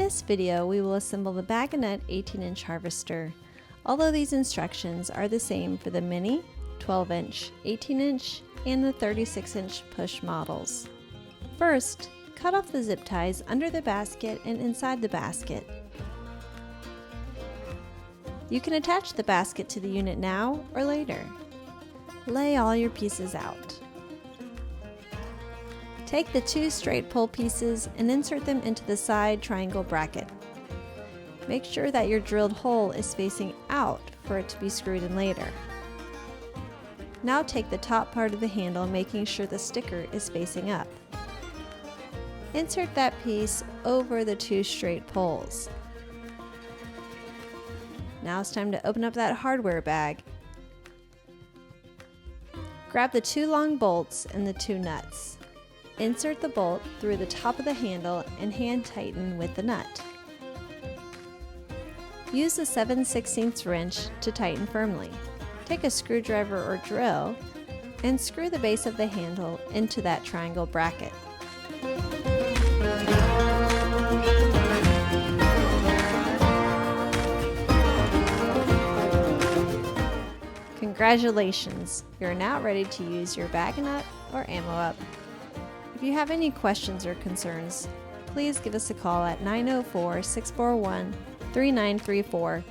this video, we will assemble the BagANut 18-inch harvester, although these instructions are the same for the mini, 12-inch, 18-inch, and the 36-inch push models. First, cut off the zip ties under the basket and inside the basket. You can attach the basket to the unit now or later. Lay all your pieces out. Take the 2 straight pull pieces and insert them into the side triangle bracket. Make sure that your drilled hole is facing out for it to be screwed in later. Now take the top part of the handle, making sure the sticker is facing up. Insert that piece over the 2 straight pulls. Now it's time to open up that hardware bag. Grab the 2 long bolts and the 2 nuts. Insert the bolt through the top of the handle and hand tighten with the nut. Use the 7/16 wrench to tighten firmly. Take a screwdriver or drill and screw the base of the handle into that triangle bracket. Congratulations! You're now ready to use your BagANut or ammo up. If you have any questions or concerns, please give us a call at 904-641-3934